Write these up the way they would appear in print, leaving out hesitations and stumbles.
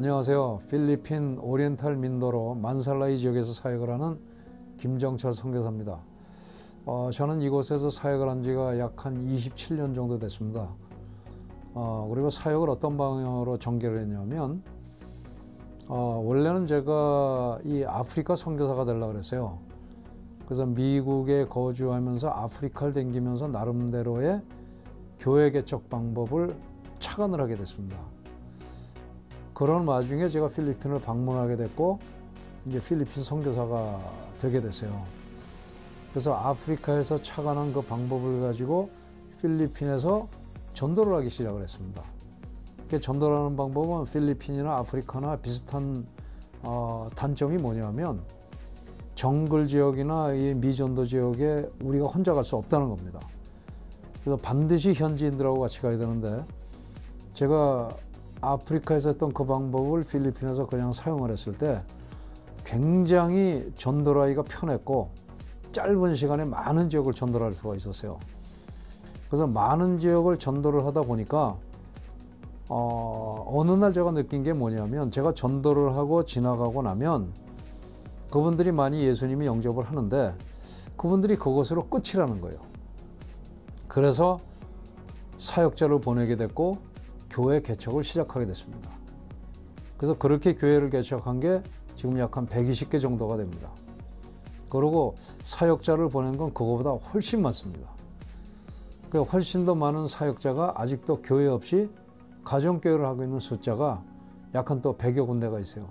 안녕하세요. 필리핀 오리엔탈 민도로 만살라이 지역에서 사역을 하는 김정철 선교사입니다. 저는 이곳에서 사역을 한 지가 약 한 27년 정도 됐습니다. 그리고 사역을 어떤 방향으로 전개를 했냐면 원래는 제가 이 아프리카 선교사가 되려고 그랬어요. 그래서 미국에 거주하면서 아프리카를 댕기면서 나름대로의 교회 개척 방법을 착안을 하게 됐습니다. 그런 와중에 제가 필리핀을 방문하게 됐고 이제 필리핀 선교사가 되게 됐어요. 그래서 아프리카에서 착안한 그 방법을 가지고 필리핀에서 전도를 하기 시작을 했습니다. 전도를 하는 방법은 필리핀이나 아프리카나 비슷한 단점이 뭐냐면 정글 지역이나 이 미전도 지역에 우리가 혼자 갈 수 없다는 겁니다. 그래서 반드시 현지인들하고 같이 가야 되는데 제가 아프리카에서 했던 그 방법을 필리핀에서 그냥 사용을 했을 때 굉장히 전도를 하기가 편했고 짧은 시간에 많은 지역을 전도를 할 수가 있었어요. 그래서 많은 지역을 전도를 하다 보니까 어느 날 제가 느낀 게 뭐냐면 제가 전도를 하고 지나가고 나면 그분들이 많이 예수님이 영접을 하는데 그분들이 그것으로 끝이라는 거예요. 그래서 사역자를 보내게 됐고 교회 개척을 시작하게 됐습니다. 그래서 그렇게 교회를 개척한 게 지금 약 한 120개 정도가 됩니다. 그리고 사역자를 보낸 건 그거보다 훨씬 많습니다. 훨씬 더 많은 사역자가 아직도 교회 없이 가정교회를 하고 있는 숫자가 약 한 또 100여 군데가 있어요.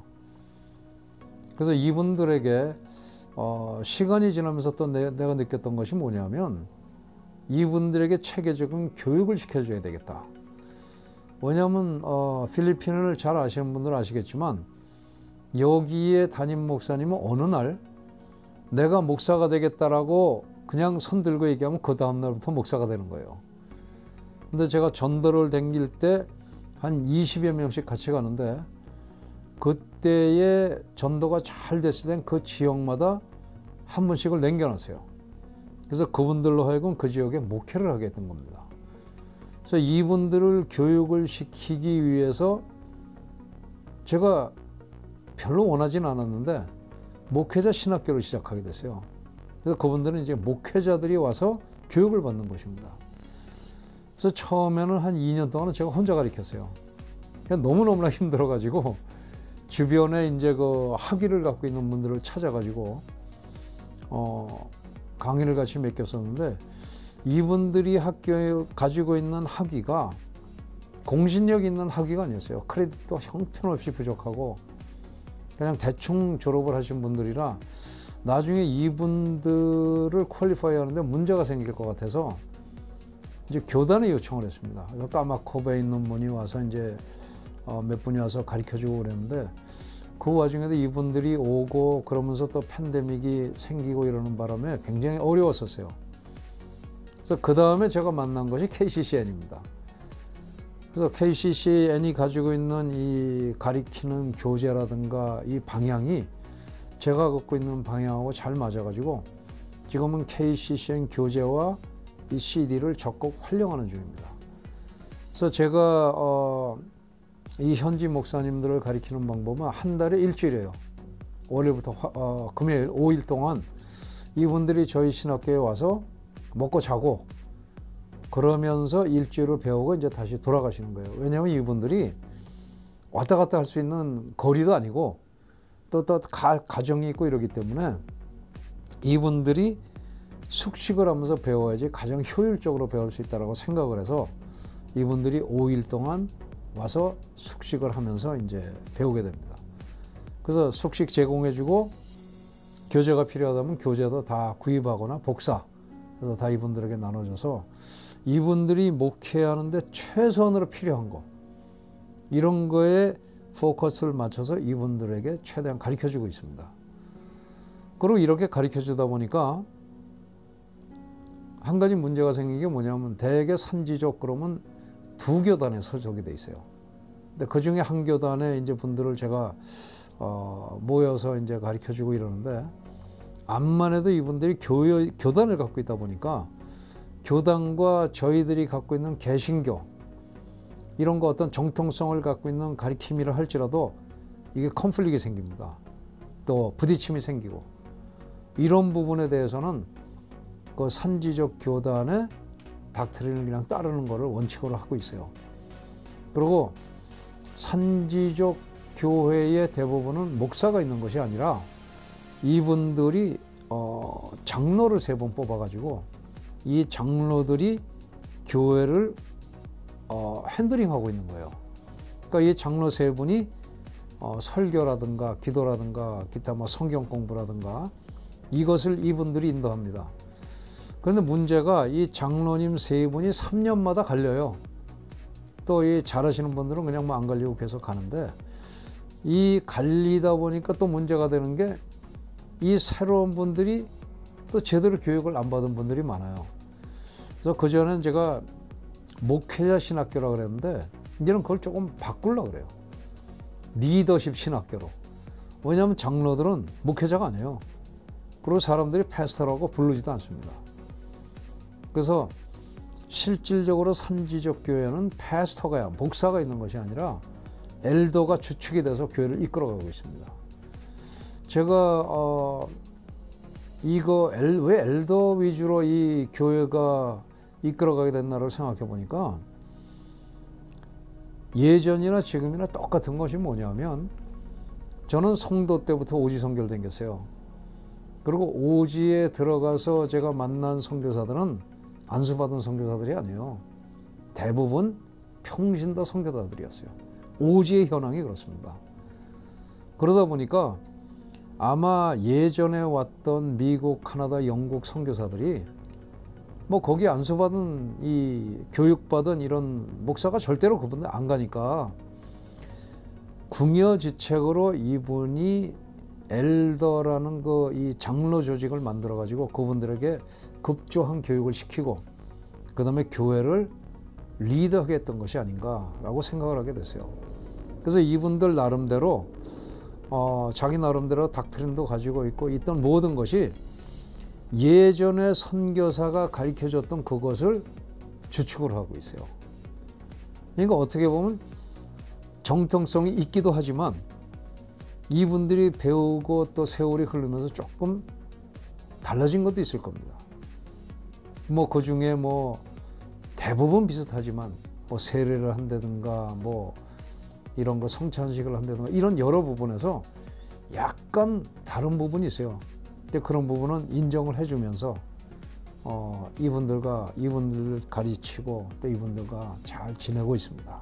그래서 이분들에게 시간이 지나면서 또 내가 느꼈던 것이 뭐냐면 이분들에게 체계적인 교육을 시켜줘야 되겠다. 왜냐하면 필리핀을 잘 아시는 분들은 아시겠지만 여기에 담임 목사님은 어느 날 내가 목사가 되겠다라고 그냥 손 들고 얘기하면 그 다음 날부터 목사가 되는 거예요. 근데 제가 전도를 댕길 때 한 20여 명씩 같이 가는데 그때의 전도가 잘 됐을 땐 그 지역마다 한 분씩을 남겨놨어요. 그래서 그분들로 하여금 그 지역에 목회를 하게 했던 겁니다. 그래서 이분들을 교육을 시키기 위해서 제가 별로 원하진 않았는데 목회자 신학교를 시작하게 됐어요. 그래서 그분들은 이제 목회자들이 와서 교육을 받는 것입니다. 그래서 처음에는 한 2년 동안은 제가 혼자 가르쳤어요. 너무너무나 힘들어가지고 주변에 이제 그 학위를 갖고 있는 분들을 찾아가지고 강의를 같이 맡겼었는데 이분들이 학교에 가지고 있는 학위가 공신력 있는 학위가 아니었어요. 크레딧도 형편없이 부족하고 그냥 대충 졸업을 하신 분들이라 나중에 이분들을 퀄리파이 하는데 문제가 생길 것 같아서 이제 교단에 요청을 했습니다. 그래서 까마코베에 있는 분이 와서 이제 몇 분이 와서 가르쳐주고 그랬는데 그 와중에도 이분들이 오고 그러면서 또 팬데믹이 생기고 이러는 바람에 굉장히 어려웠었어요. 그래서 그 다음에 제가 만난 것이 KCCN입니다. 그래서 KCCN이 가지고 있는 이 가리키는 교재라든가 이 방향이 제가 갖고 있는 방향하고 잘 맞아가지고 지금은 KCCN 교재와 이 CD를 적극 활용하는 중입니다. 그래서 제가 이 현지 목사님들을 가리키는 방법은 한 달에 일주일이에요. 월요일부터 금요일 5일 동안 이분들이 저희 신학교에 와서 먹고 자고 그러면서 일주일을 배우고 이제 다시 돌아가시는 거예요. 왜냐하면 이분들이 왔다 갔다 할 수 있는 거리도 아니고 또 가정이 있고 이러기 때문에 이분들이 숙식을 하면서 배워야지 가장 효율적으로 배울 수 있다고 생각을 해서 이분들이 5일 동안 와서 숙식을 하면서 이제 배우게 됩니다. 그래서 숙식 제공해주고 교재가 필요하다면 교재도 다 구입하거나 복사 그래서 다 이분들에게 나눠줘서 이분들이 목회하는데 최선으로 필요한 거 이런 거에 포커스를 맞춰서 이분들에게 최대한 가르쳐주고 있습니다. 그리고 이렇게 가르쳐주다 보니까 한 가지 문제가 생긴 게 뭐냐면 대개 산지적 그러면 2교단에 소속이 돼 있어요. 근데 그 중에 한 교단에 이제 분들을 제가 모여서 이제 가르쳐주고 이러는데 암만 해도 이분들이 교단을 갖고 있다 보니까 교단과 저희들이 갖고 있는 개신교 이런 거 어떤 정통성을 갖고 있는 가르침이라 할지라도 이게 컨플릭이 생깁니다. 또 부딪힘이 생기고 이런 부분에 대해서는 그 산지적 교단의 닥트린을 그냥 따르는 것을 원칙으로 하고 있어요. 그리고 산지적 교회의 대부분은 목사가 있는 것이 아니라 이분들이 장로를 3번 뽑아가지고 이 장로들이 교회를 핸들링하고 있는 거예요. 그러니까 이 장로 3분이 설교라든가 기도라든가 기타 뭐 성경 공부라든가 이것을 이분들이 인도합니다. 그런데 문제가 이 장로님 3분이 3년마다 갈려요. 또 이 잘하시는 분들은 그냥 뭐 안 갈리고 계속 가는데 이 갈리다 보니까 또 문제가 되는 게 이 새로운 분들이 또 제대로 교육을 안 받은 분들이 많아요. 그래서 그전엔 제가 목회자 신학교라고 그랬는데 이제는 그걸 조금 바꾸려고 그래요. 리더십 신학교로. 왜냐하면 장로들은 목회자가 아니에요. 그리고 사람들이 패스터라고 부르지도 않습니다. 그래서 실질적으로 산지적 교회는 패스터가 목사가 있는 것이 아니라 엘더가 주축이 돼서 교회를 이끌어가고 있습니다. 제가 왜 엘더 위주로 이 교회가 이끌어가게 됐나를 생각해 보니까 예전이나 지금이나 똑같은 것이 뭐냐면 저는 성도 때부터 오지 선교를 다녔어요. 그리고 오지에 들어가서 제가 만난 선교사들은 안수받은 선교사들이 아니에요. 대부분 평신도 선교사들이었어요. 오지의 현황이 그렇습니다. 그러다 보니까 아마 예전에 왔던 미국, 카나다, 영국 선교사들이 뭐 거기 안수받은 이 교육받은 이런 목사가 절대로 그분들 안 가니까 궁여지책으로 이분이 엘더라는 그 이 장로 조직을 만들어 가지고 그분들에게 급조한 교육을 시키고 그 다음에 교회를 리드하게 했던 것이 아닌가라고 생각을 하게 됐어요. 그래서 이분들 나름대로 자기 나름대로 닥트린도 가지고 있고 있던 모든 것이 예전에 선교사가 가르쳐줬던 그것을 주축을 하고 있어요. 그러니까 어떻게 보면 정통성이 있기도 하지만 이분들이 배우고 또 세월이 흐르면서 조금 달라진 것도 있을 겁니다. 뭐 그 중에 뭐 대부분 비슷하지만 뭐 세례를 한다든가 뭐 이런 거 성찬식을 한다든가 이런 여러 부분에서 약간 다른 부분이 있어요. 근데 그런 부분은 인정을 해주면서 이분들을 가르치고 또 이분들과 잘 지내고 있습니다.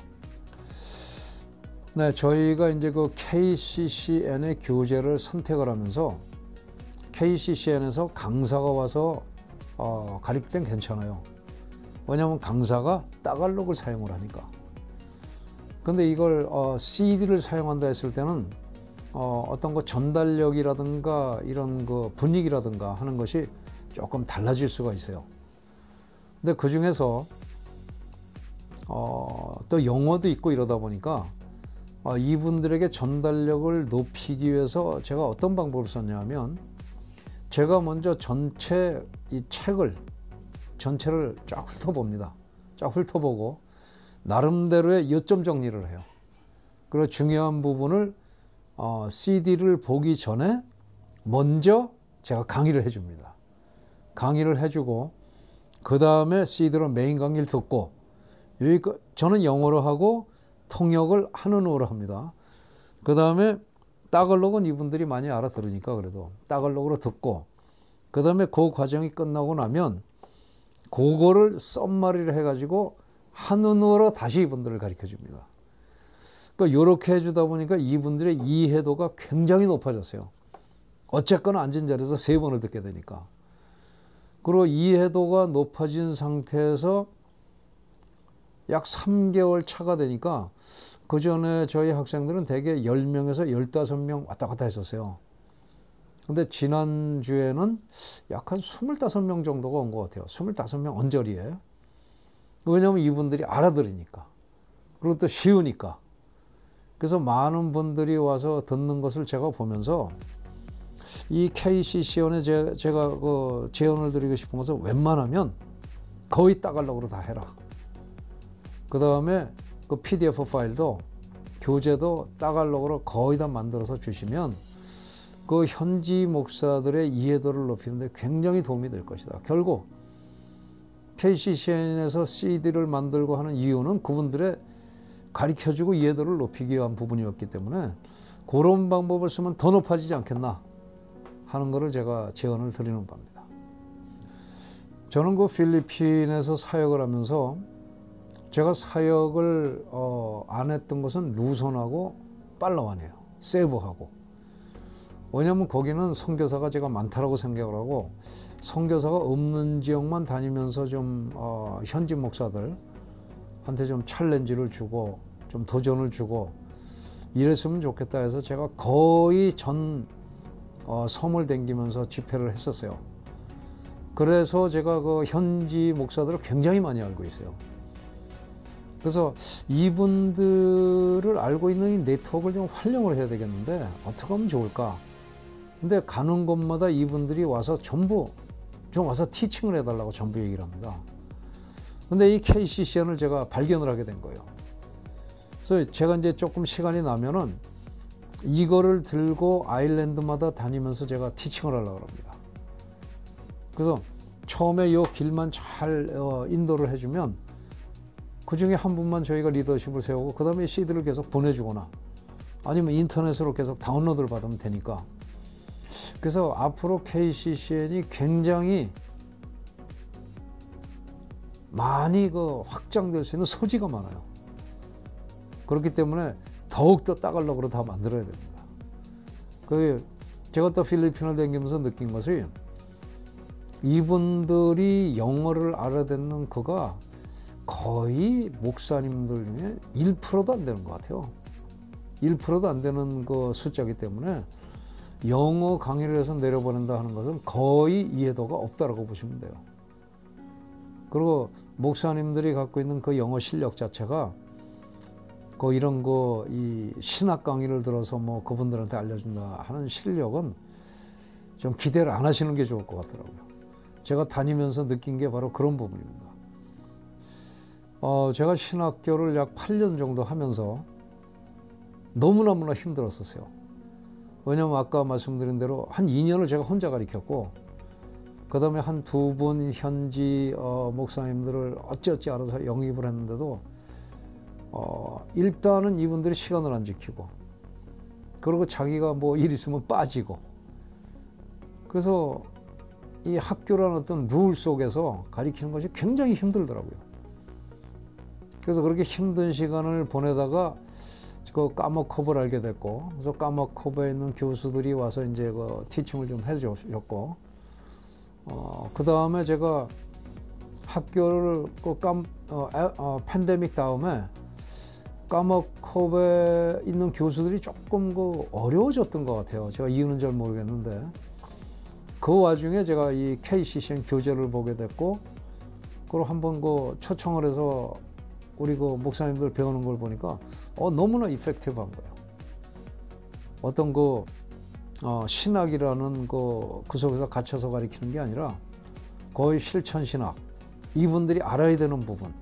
네, 저희가 이제 그 KCCN의 교재를 선택을 하면서 KCCN에서 강사가 와서 가르칠 땐 괜찮아요. 왜냐하면 강사가 따갈록을 사용을 하니까. 근데 이걸 CD를 사용한다 했을 때는 어떤 거 전달력이라든가 이런 그 분위기라든가 하는 것이 조금 달라질 수가 있어요. 근데 그 중에서 또 영어도 있고 이러다 보니까 이분들에게 전달력을 높이기 위해서 제가 어떤 방법을 썼냐면 제가 먼저 전체 이 책을 전체를 쫙 훑어봅니다. 쫙 훑어보고 나름대로의 요점 정리를 해요. 그리고 중요한 부분을 CD를 보기 전에 먼저 제가 강의를 해줍니다. 강의를 해주고 그 다음에 CD로 메인 강의를 듣고 저는 영어로 하고 통역을 한은어로 합니다. 그 다음에 따갈록은 이분들이 많이 알아들으니까 그래도 따갈록으로 듣고 그 다음에 그 과정이 끝나고 나면 그거를 썸마리를 해가지고 한은어로 다시 이분들을 가르쳐 줍니다. 그러니까 이렇게 해주다 보니까 이분들의 이해도가 굉장히 높아졌어요. 어쨌거나 앉은 자리에서 3번을 듣게 되니까. 그리고 이해도가 높아진 상태에서 약 3개월 차가 되니까 그 전에 저희 학생들은 대개 10명에서 15명 왔다 갔다 했었어요. 근데 지난주에는 약 한 25명 정도가 온 것 같아요. 25명 언저리에. 왜냐하면 이분들이 알아들으니까. 그리고 또 쉬우니까. 그래서 많은 분들이 와서 듣는 것을 제가 보면서 이 KCCN에 제가 그 제안을 드리고 싶은 것은 웬만하면 거의 따갈록으로 다 해라. 그 다음에 그 PDF 파일도 교재도 따갈록으로 거의 다 만들어서 주시면 그 현지 목사들의 이해도를 높이는 데 굉장히 도움이 될 것이다. 결국 KCCN에서 CD를 만들고 하는 이유는 그분들의 가르쳐주고 이해도를 높이기 위한 부분이었기 때문에 그런 방법을 쓰면 더 높아지지 않겠나 하는 것을 제가 제언을 드리는 바입니다. 저는 그 필리핀에서 사역을 하면서 제가 사역을 안 했던 것은 루손하고 팔라완이에요. 세부하고. 왜냐하면 거기는 선교사가 제가 많다라고 생각을 하고 선교사가 없는 지역만 다니면서 좀 현지 목사들한테 좀 챌린지를 주고 좀 도전을 주고 이랬으면 좋겠다 해서 제가 거의 전 섬을 댕기면서 집회를 했었어요. 그래서 제가 그 현지 목사들을 굉장히 많이 알고 있어요. 그래서 이분들을 알고 있는 이 네트워크를 좀 활용을 해야 되겠는데 어떻게 하면 좋을까? 근데 가는 곳마다 이분들이 와서 전부 좀 와서 티칭을 해달라고 전부 얘기를 합니다. 근데 이 KCCN을 제가 발견을 하게 된 거예요. 그래서 제가 이제 조금 시간이 나면은 이거를 들고 아일랜드마다 다니면서 제가 티칭을 하려고 합니다. 그래서 처음에 이 길만 잘 인도를 해주면 그 중에 한 분만 저희가 리더십을 세우고 그 다음에 CD를 계속 보내주거나 아니면 인터넷으로 계속 다운로드를 받으면 되니까 그래서 앞으로 KCCN이 굉장히 많이 확장될 수 있는 소지가 많아요. 그렇기 때문에 더욱더 따갈록으로 다 만들어야 됩니다. 제가 또 필리핀을 다니면서 느낀 것이 이분들이 영어를 알아듣는 그가 거의 목사님들 중에 1%도 안 되는 것 같아요. 1%도 안 되는 그 숫자이기 때문에 영어 강의를 해서 내려보낸다 하는 것은 거의 이해도가 없다라고 보시면 돼요. 그리고 목사님들이 갖고 있는 그 영어 실력 자체가 이런 이 신학 강의를 들어서 뭐 그분들한테 알려준다 하는 실력은 좀 기대를 안 하시는 게 좋을 것 같더라고요. 제가 다니면서 느낀 게 바로 그런 부분입니다. 제가 신학교를 약 8년 정도 하면서 너무너무나 힘들었었어요. 왜냐하면 아까 말씀드린 대로 한 2년을 제가 혼자 가르쳤고 그 다음에 한 2분 현지 목사님들을 어찌어찌 알아서 영입을 했는데도 일단은 이분들이 시간을 안 지키고 그리고 자기가 뭐 일 있으면 빠지고 그래서 이 학교라는 어떤 룰 속에서 가르치는 것이 굉장히 힘들더라고요. 그래서 그렇게 힘든 시간을 보내다가 그 까머코브를 알게 됐고 그래서 까머코브에 있는 교수들이 와서 이제 그 티칭을 좀 해주셨고 그 다음에 제가 학교를 팬데믹 다음에 까머코브에 있는 교수들이 조금 어려워졌던 것 같아요. 제가 이유는 잘 모르겠는데 그 와중에 제가 이 KCCN 교재를 보게 됐고 그리고 한번 초청을 해서 우리 목사님들 배우는 걸 보니까 너무나 이펙티브한 거예요. 어떤 신학이라는 그 속에서 갇혀서 가르치는 게 아니라 거의 실천 신학, 이분들이 알아야 되는 부분,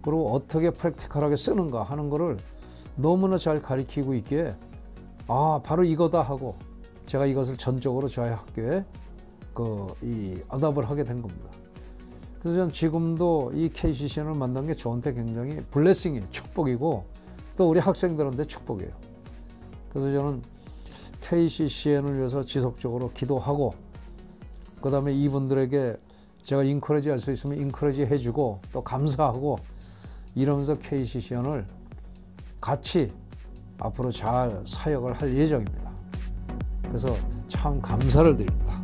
그리고 어떻게 프랙티컬하게 쓰는가 하는 거를 너무나 잘 가르치고 있기에 바로 이거다 하고 제가 이것을 전적으로 저희 학교에 아답을 하게 된 겁니다. 그래서 저는 지금도 이 KCCN을 만난 게 저한테 굉장히 블레싱이에요. 축복이고 또 우리 학생들한테 축복이에요. 그래서 저는 KCCN을 위해서 지속적으로 기도하고 그 다음에 이분들에게 제가 인커리지 할 수 있으면 인커리지 해주고 또 감사하고 이러면서 KCCN을 같이 앞으로 잘 사역을 할 예정입니다. 그래서 참 감사를 드립니다.